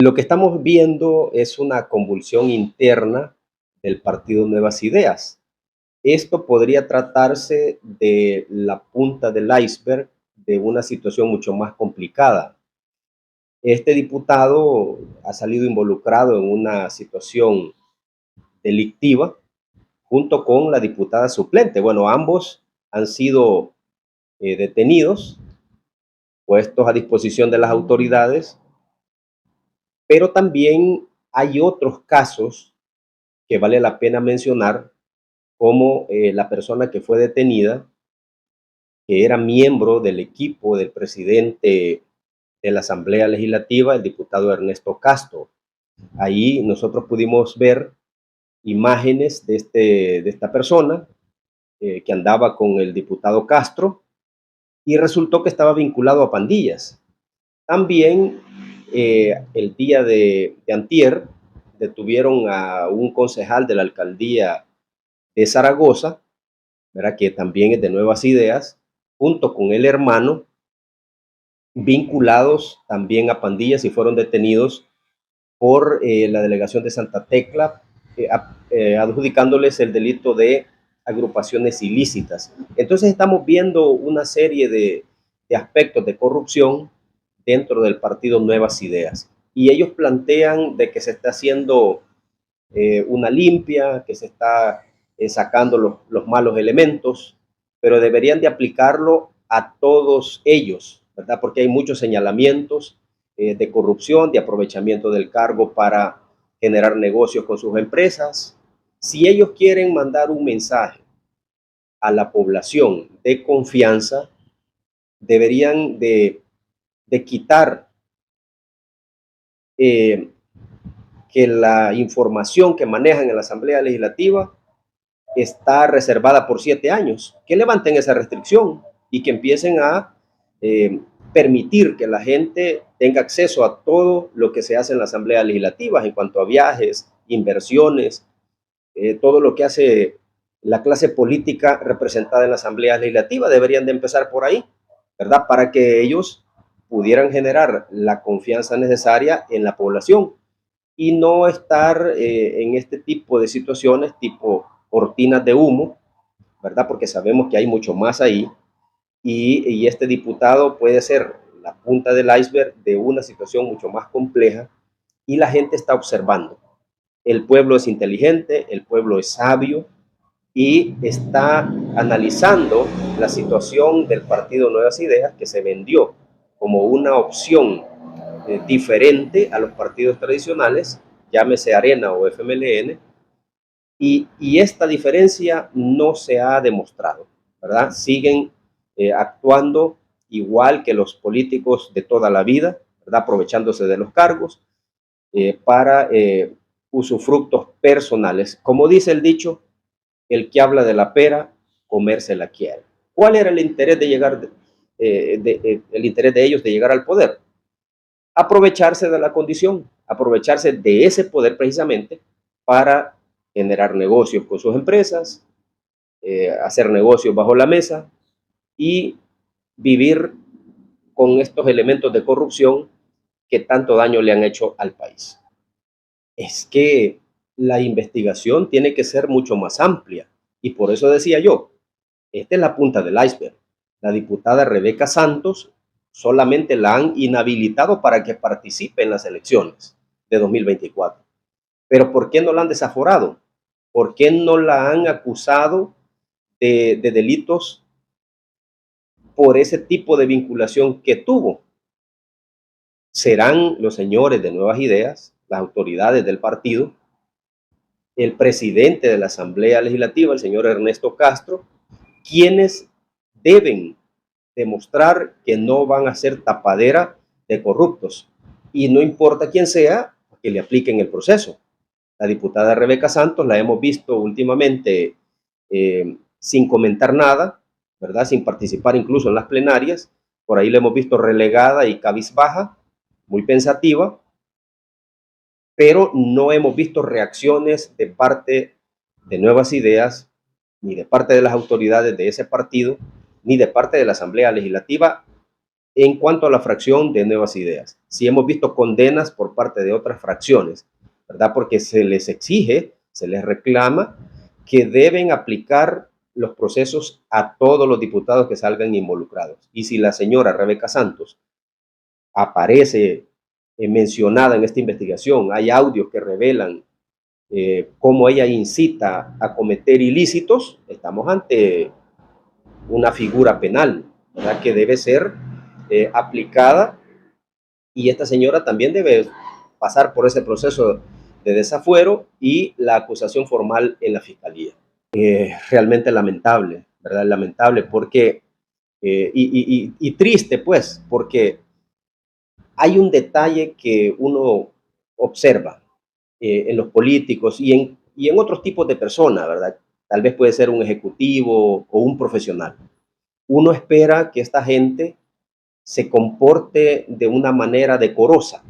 Lo que estamos viendo es una convulsión interna del partido Nuevas Ideas. Esto podría tratarse de la punta del iceberg de una situación mucho más complicada. Este diputado ha salido involucrado en una situación delictiva junto con la diputada suplente. Bueno, ambos han sido detenidos, puestos a disposición de las autoridades, pero también hay otros casos que vale la pena mencionar, como la persona que fue detenida, que era miembro del equipo del presidente de la Asamblea Legislativa, el diputado Ernesto Castro. Ahí nosotros pudimos ver imágenes de esta persona que andaba con el diputado Castro y resultó que estaba vinculado a pandillas. También el día de antier detuvieron a un concejal de la alcaldía de Zaragoza, ¿verdad? Que también es de Nuevas Ideas, junto con el hermano, vinculados también a pandillas y fueron detenidos por la delegación de Santa Tecla, adjudicándoles el delito de agrupaciones ilícitas. Entonces estamos viendo una serie de aspectos de corrupción dentro del partido Nuevas Ideas. Y ellos plantean de que se está haciendo una limpia, que se está sacando los malos elementos, pero deberían de aplicarlo a todos ellos, ¿verdad? Porque hay muchos señalamientos de corrupción, de aprovechamiento del cargo para generar negocios con sus empresas. Si ellos quieren mandar un mensaje a la población de confianza, deberían de quitar eh, que la información que manejan en la Asamblea Legislativa está reservada por 7 años, que levanten esa restricción y que empiecen a eh, permitir que la gente tenga acceso a todo lo que se hace en la Asamblea Legislativa en cuanto a viajes, inversiones, todo lo que hace la clase política representada en la Asamblea Legislativa. Deberían de empezar por ahí, ¿verdad? Para que ellos pudieran generar la confianza necesaria en la población y no estar en este tipo de situaciones, tipo cortinas de humo, ¿verdad? Porque sabemos que hay mucho más ahí y este diputado puede ser la punta del iceberg de una situación mucho más compleja y la gente está observando. El pueblo es inteligente, el pueblo es sabio y está analizando la situación del partido Nuevas Ideas, que se vendió como una opción diferente a los partidos tradicionales, llámese Arena o FMLN, y esta diferencia no se ha demostrado, ¿verdad? Siguen actuando igual que los políticos de toda la vida, ¿verdad? Aprovechándose de los cargos para usufructos personales. Como dice el dicho, el que habla de la pera, comérsela quiere. ¿Cuál era el interés de llegar, el interés de ellos de llegar al poder? Aprovecharse de la condición, aprovecharse de ese poder precisamente para generar negocios con sus empresas, hacer negocios bajo la mesa y vivir con estos elementos de corrupción que tanto daño le han hecho al país. Es que la investigación tiene que ser mucho más amplia y por eso decía yo, esta es la punta del iceberg. La diputada Rebeca Santos solamente la han inhabilitado para que participe en las elecciones de 2024. Pero ¿por qué no la han desaforado? ¿Por qué no la han acusado de delitos por ese tipo de vinculación que tuvo? Serán los señores de Nuevas Ideas, las autoridades del partido, el presidente de la Asamblea Legislativa, el señor Ernesto Castro, quienes deben demostrar que no van a ser tapadera de corruptos. Y no importa quién sea, que le apliquen el proceso. La diputada Rebeca Santos la hemos visto últimamente sin comentar nada, ¿verdad? Sin participar incluso en las plenarias. Por ahí la hemos visto relegada y cabizbaja, muy pensativa, pero no hemos visto reacciones de parte de Nuevas Ideas, ni de parte de las autoridades de ese partido, ni de parte de la Asamblea Legislativa en cuanto a la fracción de Nuevas Ideas. Sí hemos visto condenas por parte de otras fracciones, ¿verdad? Porque se les exige, se les reclama que deben aplicar los procesos a todos los diputados que salgan involucrados. Y si la señora Rebeca Santos aparece mencionada en esta investigación, hay audios que revelan cómo ella incita a cometer ilícitos, estamos ante una figura penal, ¿verdad? Que debe ser aplicada, y esta señora también debe pasar por ese proceso de desafuero y la acusación formal en la fiscalía. Realmente lamentable, ¿verdad? Lamentable porque, y triste pues, porque hay un detalle que uno observa en los políticos y en otros tipos de personas, ¿verdad? Tal vez puede ser un ejecutivo o un profesional. Uno espera que esta gente se comporte de una manera decorosa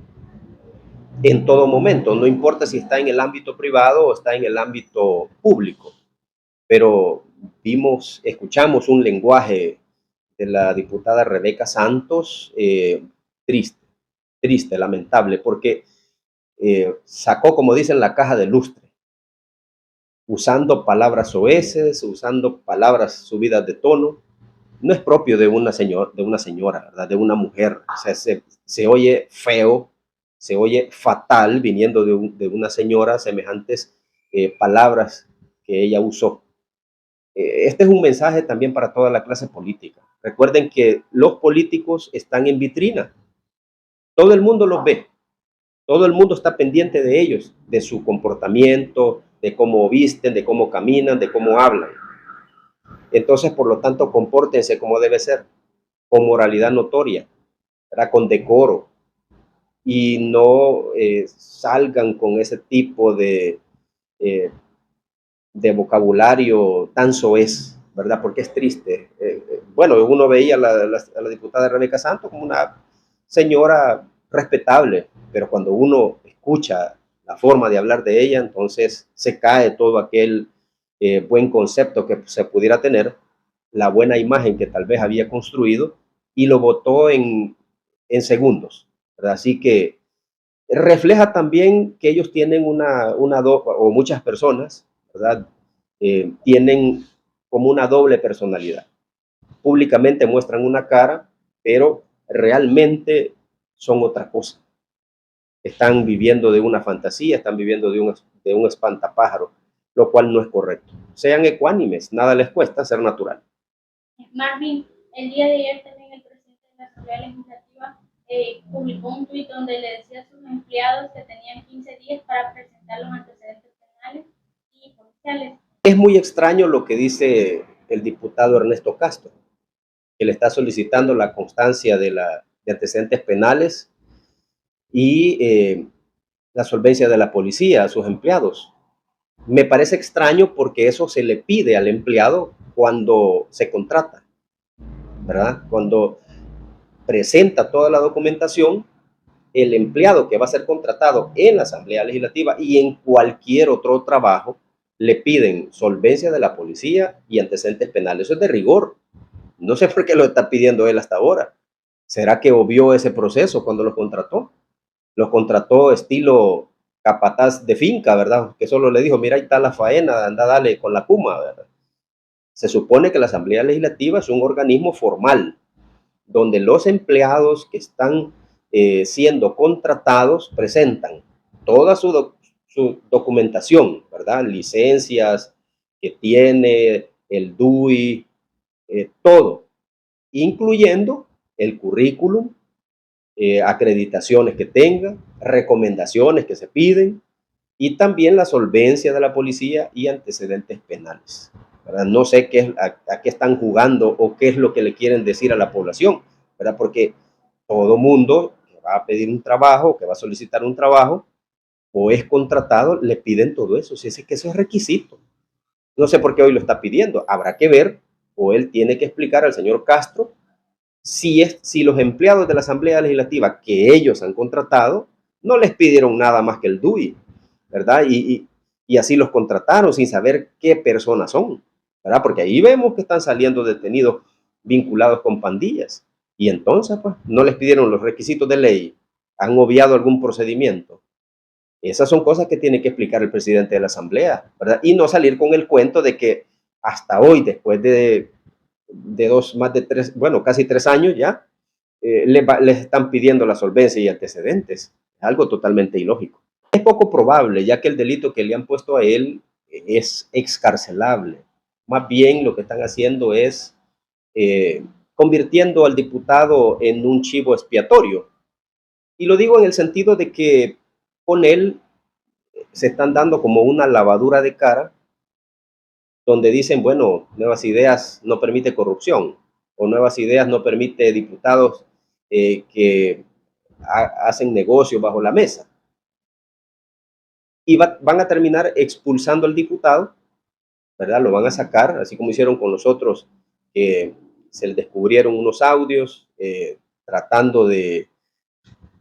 en todo momento, no importa si está en el ámbito privado o está en el ámbito público. Pero escuchamos un lenguaje de la diputada Rebeca Santos triste, triste, lamentable, porque sacó, como dicen, la caja de lustre, usando palabras soeces, usando palabras subidas de tono. No es propio de una señora, ¿verdad? De una mujer. O sea, se oye feo, se oye fatal viniendo de una señora, semejantes palabras que ella usó. Este es un mensaje también para toda la clase política. Recuerden que los políticos están en vitrina. Todo el mundo los ve. Todo el mundo está pendiente de ellos, de su comportamiento, de cómo visten, de cómo caminan, de cómo hablan. Entonces, por lo tanto, compórtense como debe ser, con moralidad notoria, ¿verdad? Con decoro, y no salgan con ese tipo eh, de vocabulario tan soez, ¿verdad? Porque es triste. Bueno, uno veía a la diputada Rebeca Santos como una señora respetable, pero cuando uno escucha la forma de hablar de ella, entonces se cae todo aquel buen concepto que se pudiera tener, la buena imagen que tal vez había construido, y lo botó en segundos, ¿verdad? Así que refleja también que ellos tienen o muchas personas, ¿verdad? Tienen como una doble personalidad. Públicamente muestran una cara, pero realmente son otra cosa. Están viviendo de una fantasía, están viviendo de un espantapájaro, lo cual no es correcto. Sean ecuánimes, nada les cuesta ser natural. Marvin, el día de ayer también el presidente de la Asamblea Legislativa publicó un tuit donde le decía a sus empleados que tenían 15 días para presentar los antecedentes penales y policiales. Es muy extraño lo que dice el diputado Ernesto Castro, que le está solicitando la constancia de antecedentes penales y la solvencia de la policía a sus empleados. Me parece extraño porque eso se le pide al empleado cuando se contrata, ¿verdad? Cuando presenta toda la documentación, el empleado que va a ser contratado en la Asamblea Legislativa y en cualquier otro trabajo, le piden solvencia de la policía y antecedentes penales. Eso es de rigor. No sé por qué lo está pidiendo él hasta ahora. ¿Será que obvió ese proceso cuando los contrató? Los contrató estilo capataz de finca, ¿verdad? Que solo le dijo, mira, ahí está la faena, anda, dale con la puma, ¿verdad? Se supone que la Asamblea Legislativa es un organismo formal, donde los empleados que están siendo contratados presentan toda su documentación, ¿verdad? Licencias que tiene, el DUI, todo, incluyendo el currículum, acreditaciones que tenga, recomendaciones que se piden y también la solvencia de la policía y antecedentes penales, ¿verdad? No sé a qué están jugando o qué es lo que le quieren decir a la población, ¿verdad? Porque todo mundo que va a pedir un trabajo, que va a solicitar un trabajo o es contratado, le piden todo eso. Si es que eso es requisito. No sé por qué hoy lo está pidiendo. Habrá que ver, o él tiene que explicar al señor Castro si los empleados de la Asamblea Legislativa que ellos han contratado no les pidieron nada más que el DUI, ¿verdad? Y así los contrataron sin saber qué personas son, ¿verdad? Porque ahí vemos que están saliendo detenidos vinculados con pandillas Y entonces, pues, no les pidieron los requisitos de ley, han obviado algún procedimiento. Esas son cosas que tiene que explicar el presidente de la Asamblea, ¿verdad? Y no salir con el cuento de que hasta hoy, después de más de 3, bueno, casi 3 años ya, les están pidiendo la solvencia y antecedentes. Es algo totalmente ilógico. Es poco probable, ya que el delito que le han puesto a él es excarcelable. Más bien lo que están haciendo es convirtiendo al diputado en un chivo expiatorio. Y lo digo en el sentido de que con él se están dando como una lavadura de cara, donde dicen, bueno, Nuevas Ideas no permite corrupción, o Nuevas Ideas no permite diputados que hacen negocios bajo la mesa. Y van a terminar expulsando al diputado, ¿verdad? Lo van a sacar, así como hicieron con los otros, se les descubrieron unos audios tratando de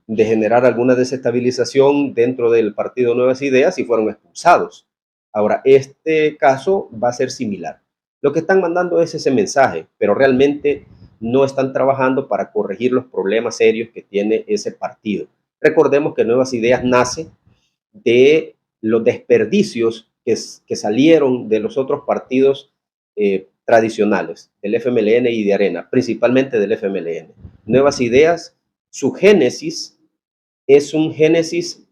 generar alguna desestabilización dentro del partido Nuevas Ideas y fueron expulsados. Ahora, este caso va a ser similar. Lo que están mandando es ese mensaje, pero realmente no están trabajando para corregir los problemas serios que tiene ese partido. Recordemos que Nuevas Ideas nace de los desperdicios que salieron de los otros partidos tradicionales, del FMLN y de Arena, principalmente del FMLN. Nuevas Ideas, su génesis es un génesis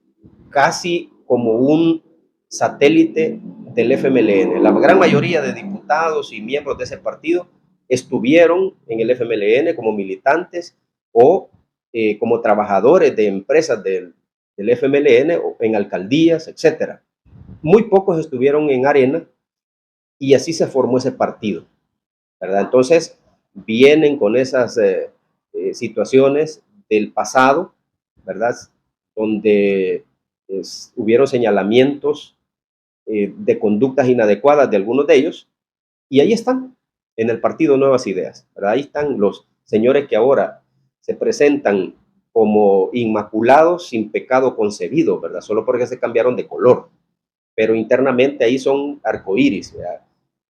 casi como un satélite del FMLN. La gran mayoría de diputados y miembros de ese partido estuvieron en el FMLN como militantes o como trabajadores de empresas del FMLN o en alcaldías, etcétera. Muy pocos estuvieron en Arena y así se formó ese partido, ¿verdad? Entonces vienen con esas situaciones del pasado, ¿verdad? Donde hubieron señalamientos de conductas inadecuadas de algunos de ellos, y ahí están, en el partido Nuevas Ideas, ¿verdad? Ahí están los señores que ahora se presentan como inmaculados sin pecado concebido, ¿verdad? Solo porque se cambiaron de color, pero internamente ahí son arcoíris, ¿verdad?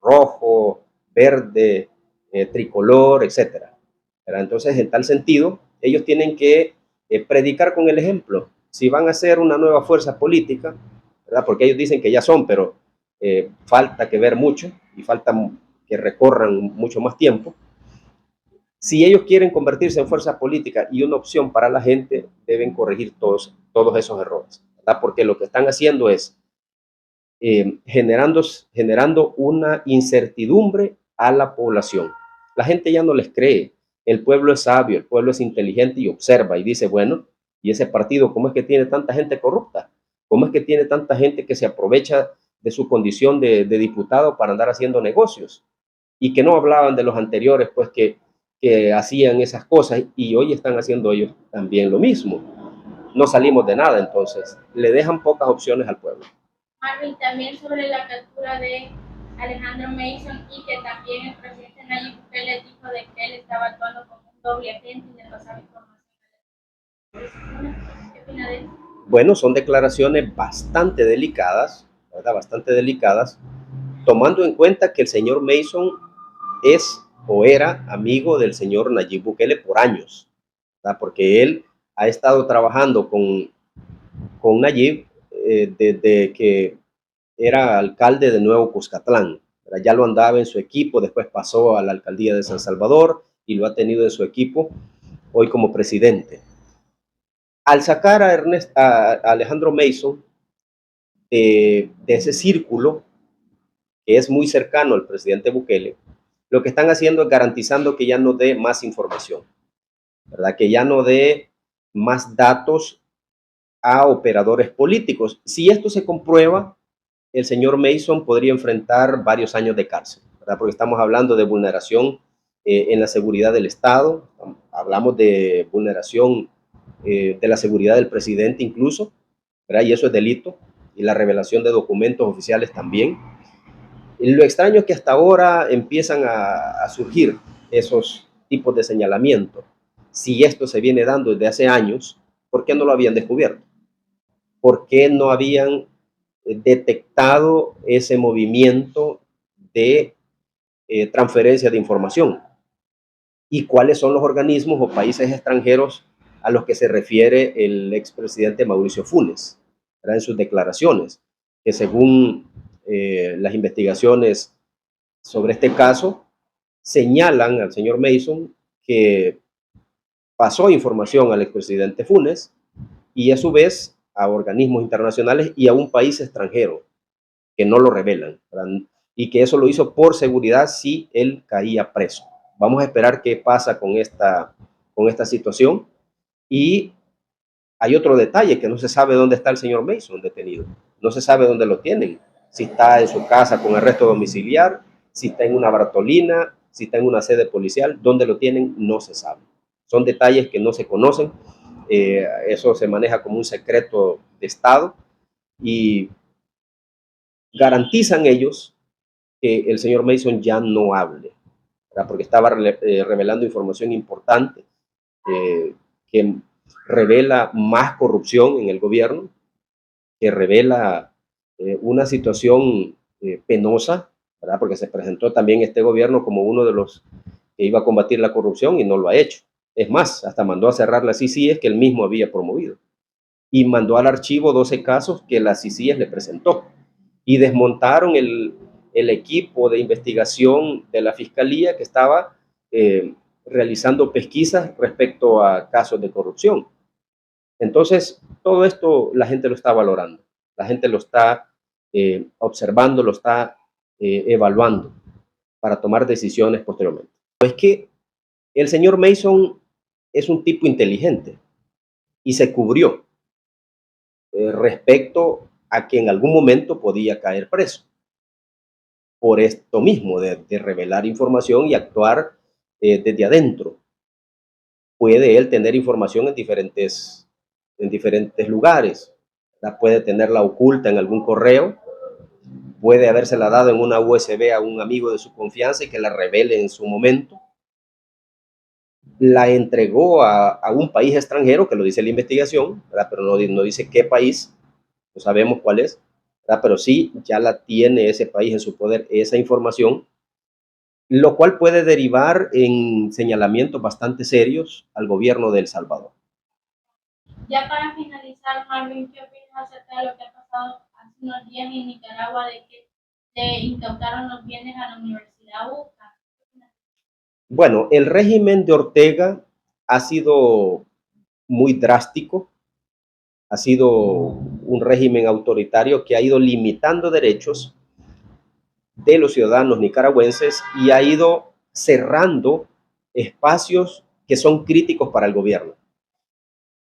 Rojo, verde, tricolor, etcétera. ¿Verdad? Entonces, en tal sentido, ellos tienen que predicar con el ejemplo. Si van a hacer una nueva fuerza política, ¿verdad? Porque ellos dicen que ya son, pero falta que ver mucho y falta que recorran mucho más tiempo. Si ellos quieren convertirse en fuerza política y una opción para la gente, deben corregir todos esos errores, ¿verdad? Porque lo que están haciendo es generando una incertidumbre a la población. La gente ya no les cree. El pueblo es sabio, el pueblo es inteligente y observa y dice, bueno, ¿y ese partido cómo es que tiene tanta gente corrupta? ¿Cómo es que tiene tanta gente que se aprovecha de su condición de diputado para andar haciendo negocios? Y que no hablaban de los anteriores, pues que hacían esas cosas y hoy están haciendo ellos también lo mismo. No salimos de nada, entonces le dejan pocas opciones al pueblo. Marvin, también sobre la captura de Alejandro Mason y que también el presidente Nayib Bukele dijo de que él estaba actuando como un doble agente y le pasaba información. ¿Qué opina de eso? Bueno, son declaraciones bastante delicadas, ¿verdad? Bastante delicadas, tomando en cuenta que el señor Mason es o era amigo del señor Nayib Bukele por años, ¿verdad? Porque él ha estado trabajando con Nayib desde que era alcalde de Nuevo Cuscatlán. ¿Verdad? Ya lo andaba en su equipo, después pasó a la alcaldía de San Salvador y lo ha tenido en su equipo hoy como presidente. Al sacar a Alejandro Mason de ese círculo que es muy cercano al presidente Bukele, lo que están haciendo es garantizando que ya no dé más información, ¿verdad? Que ya no dé más datos a operadores políticos. Si esto se comprueba, el señor Mason podría enfrentar varios años de cárcel, ¿verdad? Porque estamos hablando de vulneración en la seguridad del Estado, hablamos de vulneración de la seguridad del presidente incluso, ¿verdad? Y eso es delito, y la revelación de documentos oficiales también. Y lo extraño es que hasta ahora empiezan a surgir esos tipos de señalamiento. Si esto se viene dando desde hace años, ¿por qué no lo habían descubierto? ¿Por qué no habían detectado ese movimiento de transferencia de información? y cuáles son los organismos o países extranjeros a los que se refiere el expresidente Mauricio Funes, ¿verdad? En sus declaraciones, que según las investigaciones sobre este caso, señalan al señor Mason que pasó información al expresidente Funes y a su vez a organismos internacionales y a un país extranjero que no lo revelan, ¿verdad? Y que eso lo hizo por seguridad si él caía preso. Vamos a esperar qué pasa con esta situación. Y hay otro detalle, que no se sabe dónde está el señor Mason detenido. No se sabe dónde lo tienen. Si está en su casa con arresto domiciliar, si está en una Bartolina, si está en una sede policial, dónde lo tienen no se sabe. Son detalles que no se conocen. Eso se maneja como un secreto de Estado y garantizan ellos que el señor Mason ya no hable, ¿verdad? Porque estaba revelando información importante que revela más corrupción en el gobierno, que revela una situación penosa, ¿verdad? Porque se presentó también este gobierno como uno de los que iba a combatir la corrupción y no lo ha hecho. Es más, hasta mandó a cerrar las CICIES que él mismo había promovido y mandó al archivo 12 casos que las CICIES le presentó y desmontaron el equipo de investigación de la fiscalía que estaba realizando pesquisas respecto a casos de corrupción. Entonces, todo esto la gente lo está valorando, la gente lo está observando, lo está evaluando para tomar decisiones posteriormente. Es que el señor Mason es un tipo inteligente y se cubrió respecto a que en algún momento podía caer preso por esto mismo, de revelar información y actuar desde adentro. Puede él tener información en diferentes lugares, ¿verdad? Puede tenerla oculta en algún correo, puede habérsela dado en una USB a un amigo de su confianza y que la revele en su momento. La entregó a un país extranjero, que lo dice la investigación, ¿verdad? Pero no dice qué país, no sabemos cuál es, ¿verdad? Pero sí ya la tiene ese país en su poder, esa información, lo cual puede derivar en señalamientos bastante serios al gobierno de El Salvador. Ya para finalizar, Marvin, ¿qué opinas acerca de lo que ha pasado hace unos días en Nicaragua, de que le incautaron los bienes a la Universidad UCA? Bueno, el régimen de Ortega ha sido muy drástico, ha sido un régimen autoritario que ha ido limitando derechos de los ciudadanos nicaragüenses y ha ido cerrando espacios que son críticos para el gobierno.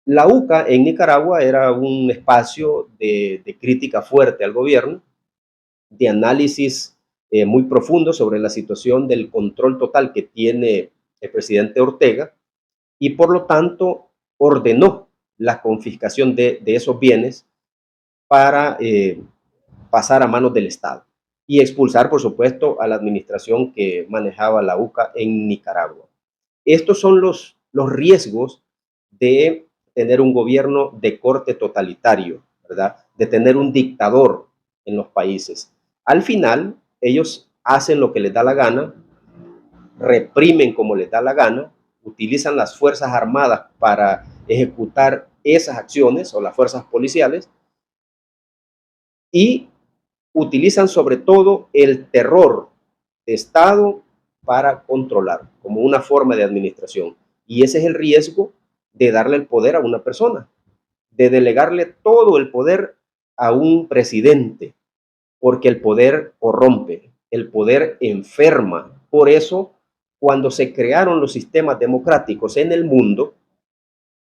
La UCA en Nicaragua era un espacio de crítica fuerte al gobierno, de análisis muy profundo sobre la situación del control total que tiene el presidente Ortega y por lo tanto ordenó la confiscación de esos bienes para pasar a manos del Estado y expulsar, por supuesto, a la administración que manejaba la UCA en Nicaragua. Estos son los riesgos de tener un gobierno de corte totalitario, ¿verdad? De tener un dictador en los países. Al final, ellos hacen lo que les da la gana, reprimen como les da la gana, utilizan las fuerzas armadas para ejecutar esas acciones o las fuerzas policiales y utilizan sobre todo el terror de Estado para controlar como una forma de administración. Y ese es el riesgo de darle el poder a una persona, de delegarle todo el poder a un presidente, porque el poder corrompe, el poder enferma. Por eso, cuando se crearon los sistemas democráticos en el mundo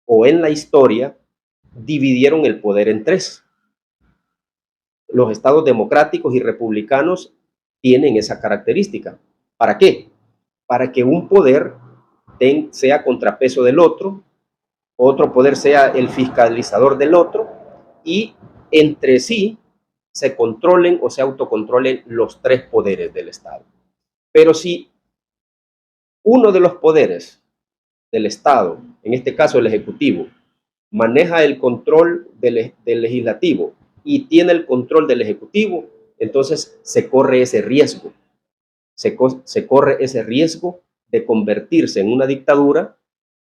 o en la historia, dividieron el poder en tres. Los estados democráticos y republicanos tienen esa característica. ¿Para qué? Para que un poder sea contrapeso del otro poder sea el fiscalizador del otro y entre sí se controlen o se autocontrolen los tres poderes del Estado. Pero si uno de los poderes del Estado, en este caso el Ejecutivo, maneja el control del legislativo y tiene el control del ejecutivo, entonces se corre ese riesgo. Se corre ese riesgo de convertirse en una dictadura,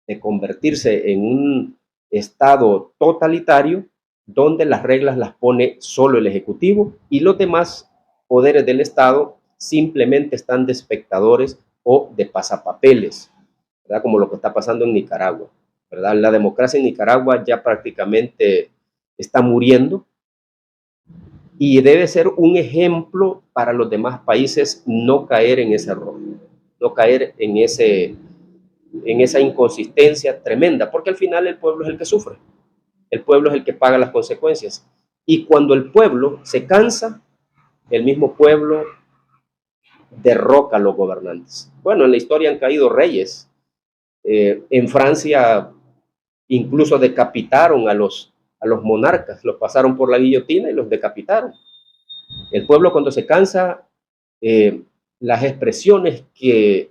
de convertirse en un estado totalitario, donde las reglas las pone solo el Ejecutivo y los demás poderes del Estado simplemente están de espectadores o de pasapapeles, ¿verdad? Como lo que está pasando en Nicaragua, ¿verdad? La democracia en Nicaragua ya prácticamente está muriendo y debe ser un ejemplo para los demás países no caer en ese error, no caer en esa inconsistencia tremenda, porque al final el pueblo es el que sufre, el pueblo es el que paga las consecuencias. Y cuando el pueblo se cansa, el mismo pueblo derroca a los gobernantes. Bueno, en la historia han caído reyes. En Francia incluso decapitaron a los monarcas, los pasaron por la guillotina y los decapitaron. El pueblo cuando se cansa, las expresiones que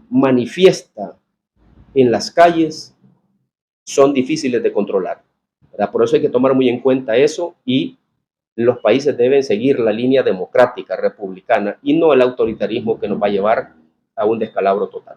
manifiesta en las calles son difíciles de controlar, ¿verdad? Por eso hay que tomar muy en cuenta eso y los países deben seguir la línea democrática, republicana y no el autoritarismo que nos va a llevar a un descalabro total.